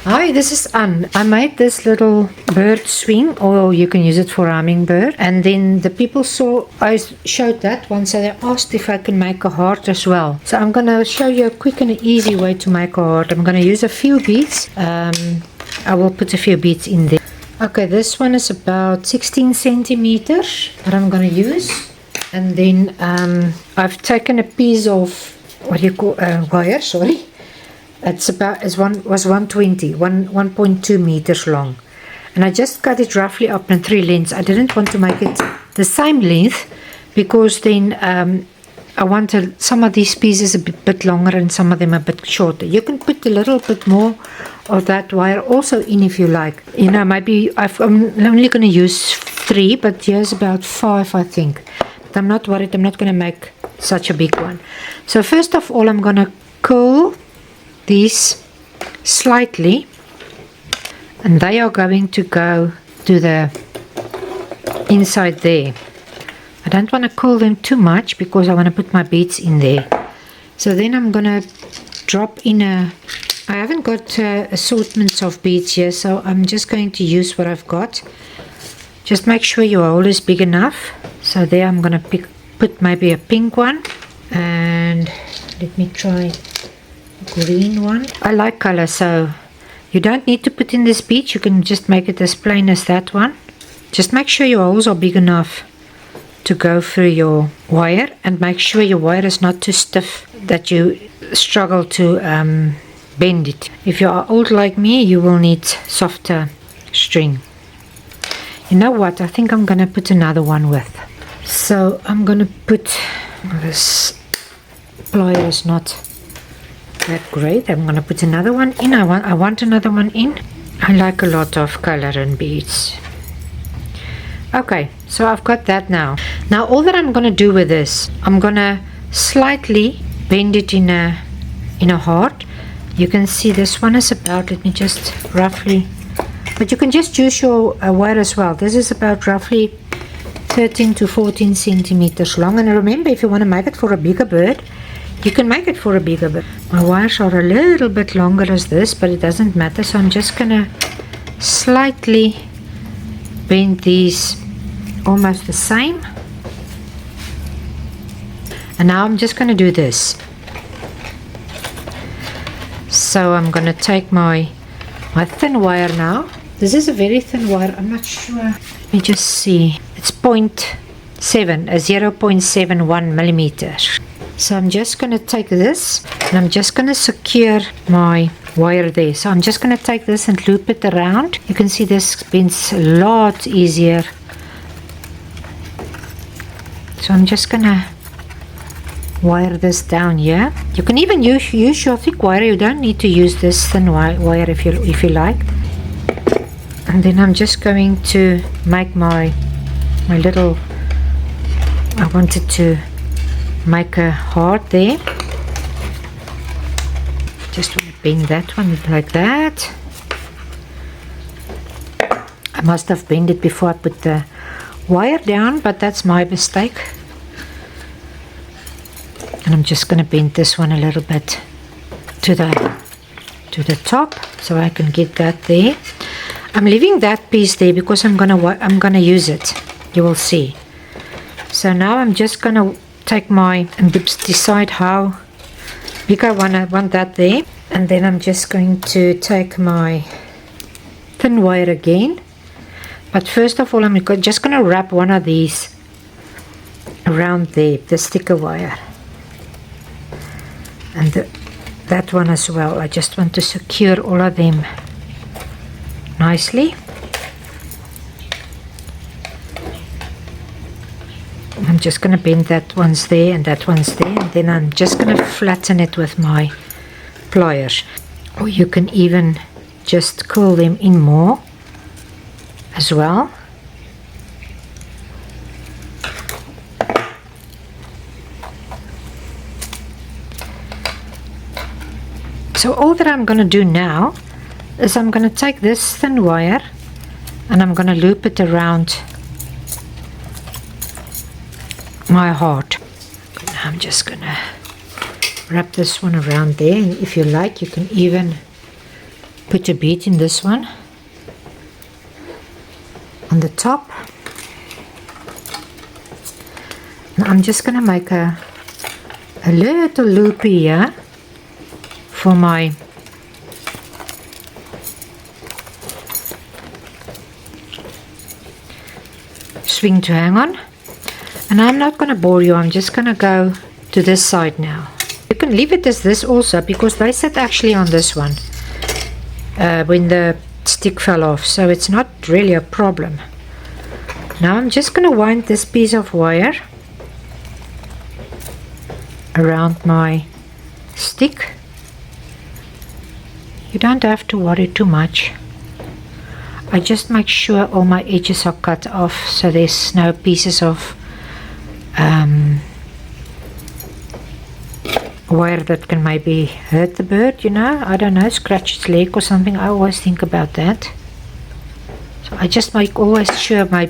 Hi, this is Anne. I made this little bird swing, or you can use it for hummingbird. And then the people saw I showed that one, so they asked if I can make a heart as well. So I'm going to show you a quick and easy way to make a heart. I'm going to use a few beads. I will put a few beads in there. Okay, this one is about 16 centimeters that I'm going to use. And then I've taken a piece of, what do you call, wire, sorry. Was 1.2 meters long, and I just cut it roughly up in 3 lengths. I didn't want to make it the same length because then I wanted some of these pieces a bit longer and some of them a bit shorter. You can put a little bit more of that wire also in if you like. You know, maybe I'm only going to use 3, but here's about 5, I think. But I'm not worried. I'm not going to make such a big one. So first of all, I'm going to curl these slightly, and they are going to go to the inside there. I don't want to curl them too much because I want to put my beads in there. So then I'm gonna drop in I haven't got assortments of beads here, so I'm just going to use what I've got. Just make sure your hole is big enough. So there I'm gonna put maybe a pink one, and let me try green one. I like color, so you don't need to put in this bead. You can just make it as plain as that one. Just make sure your holes are big enough to go through your wire, and make sure your wire is not too stiff that you struggle to bend it. If you are old like me, you will need softer string. You know what, I think I'm gonna put another one with. So I'm gonna put this pliers, not that great. I'm gonna put another one in. I want another one in. I like a lot of color and beads. Okay, so I've got that now. Now all that I'm gonna do with this, I'm gonna slightly bend it in a heart. You can see this one is about, let me just roughly, but you can just use your wire as well. This is about roughly 13 to 14 centimeters long. And remember, if you want to make it for a bigger bird, you can make it for a bigger bird. My wires are a little bit longer as this, but it doesn't matter. So I'm just gonna slightly bend these almost the same. And now I'm just gonna do this. So I'm gonna take my thin wire now. This is a very thin wire. I'm not sure. Let me just see. It's 0.71 millimeters. So I'm just going to take this, and I'm just going to secure my wire there. So I'm just going to take this and loop it around. You can see this bends a lot easier. So I'm just going to wire this down here. You can even use your thick wire. You don't need to use this thin wire if you like. And then I'm just going to make my little, I wanted to make a heart there. Just want to bend that one like that. I must have bent it before I put the wire down, but that's my mistake. And I'm just going to bend this one a little bit to the top, so I can get that there. I'm leaving that piece there because I'm gonna use it. You will see. So now I'm just gonna take and decide how big I want that there, and then I'm just going to take my thin wire again. But first of all, I'm just gonna wrap one of these around there, the sticker wire, and that one as well. I just want to secure all of them nicely. I'm just going to bend that one's there and that one's there, and then I'm just going to flatten it with my pliers, or you can even just curl them in more as well. So all that I'm going to do now is I'm going to take this thin wire and I'm going to loop it around my heart. I'm just going to wrap this one around there, and if you like, you can even put a bead in this one on the top. Now I'm just going to make a little loop here for my swing to hang on. And I'm not going to bore you, I'm just going to go to this side now. You can leave it as this also, because they sit actually on this one when the stick fell off, so it's not really a problem. Now I'm just going to wind this piece of wire around my stick. You don't have to worry too much. I just make sure all my edges are cut off, so there's no pieces of wire that can maybe hurt the bird, you know, I don't know, scratch its leg or something. I always think about that. So I just make always sure my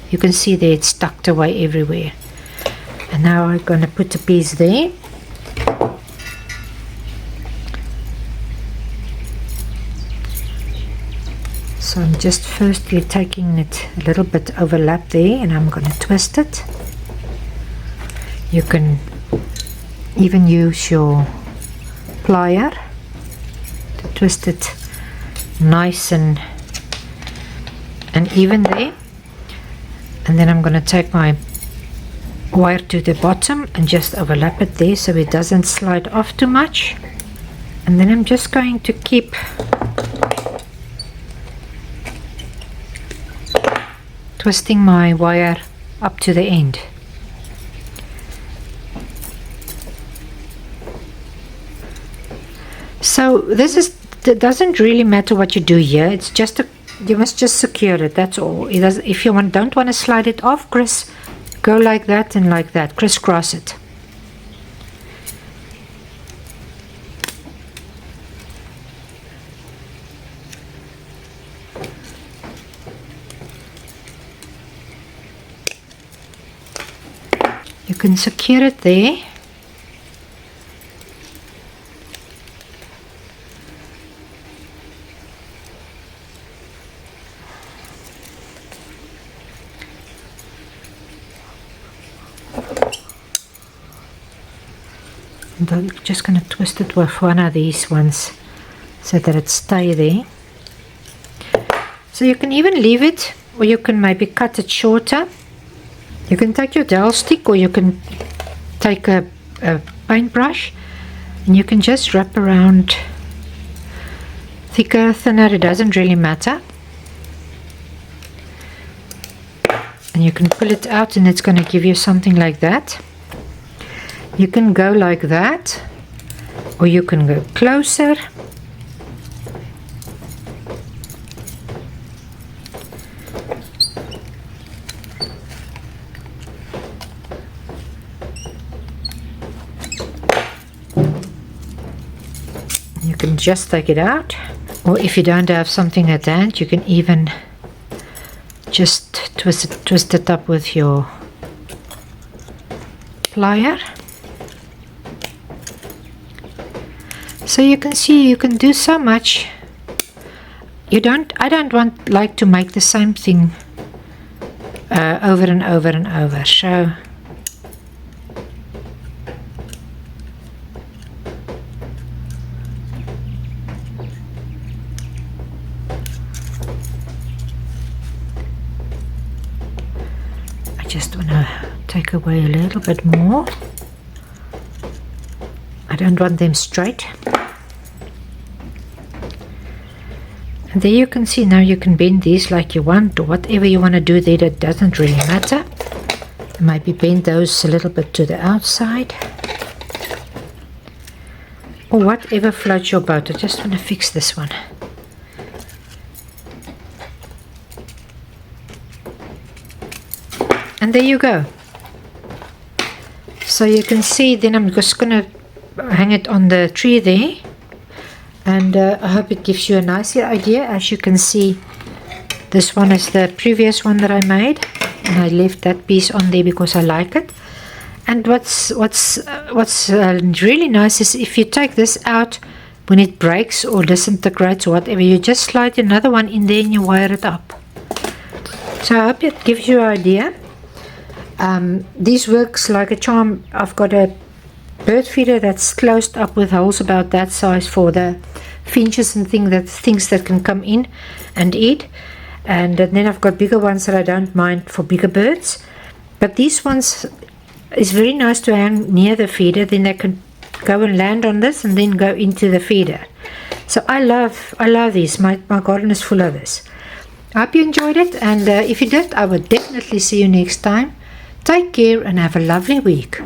you can see there it's tucked away everywhere. And now I'm going to put a piece there. So I'm just firstly taking it a little bit overlap there, and I'm going to twist it. You can even use your plier to twist it nice and even there. And then I'm going to take my wire to the bottom and just overlap it there so it doesn't slide off too much. And then I'm just going to keep twisting my wire up to the end. So this doesn't really matter what you do here. It's just you must just secure it. That's all. It does. If you don't want to slide it off, go like that and like that. Crisscross it. You can secure it there. And I'm just going to twist it with one of these ones so that it stays there. So you can even leave it, or you can maybe cut it shorter. You can take your dowel stick, or you can take a paintbrush, and you can just wrap around, thicker, thinner, it doesn't really matter. And you can pull it out and it's going to give you something like that. You can go like that, or you can go closer. You can just take it out, or if you don't have something at hand, you can even just twist it up with your plier. So you can see you can do so much. I don't like to make the same thing over and over and over. So I just want to take away a little bit more. I don't want them straight. And there you can see now you can bend these like you want, or whatever you want to do there, that doesn't really matter. Maybe bend those a little bit to the outside, or whatever floats your boat. I just want to fix this one. And there you go. So you can see, then I'm just going to hang it on the tree there. And I hope it gives you a nicer idea. As you can see, this one is the previous one that I made, and I left that piece on there because I like it. And what's really nice is if you take this out when it breaks or disintegrates or whatever, you just slide another one in there and you wire it up. So I hope it gives you an idea. This works like a charm. I've got a bird feeder that's closed up with holes about that size for the finches and things that can come in and eat. And then I've got bigger ones that I don't mind for bigger birds. But these ones is very nice to hang near the feeder. Then they can go and land on this and then go into the feeder. So I love these. My garden is full of this. I hope you enjoyed it, and if you did, I would definitely see you next time. Take care and have a lovely week.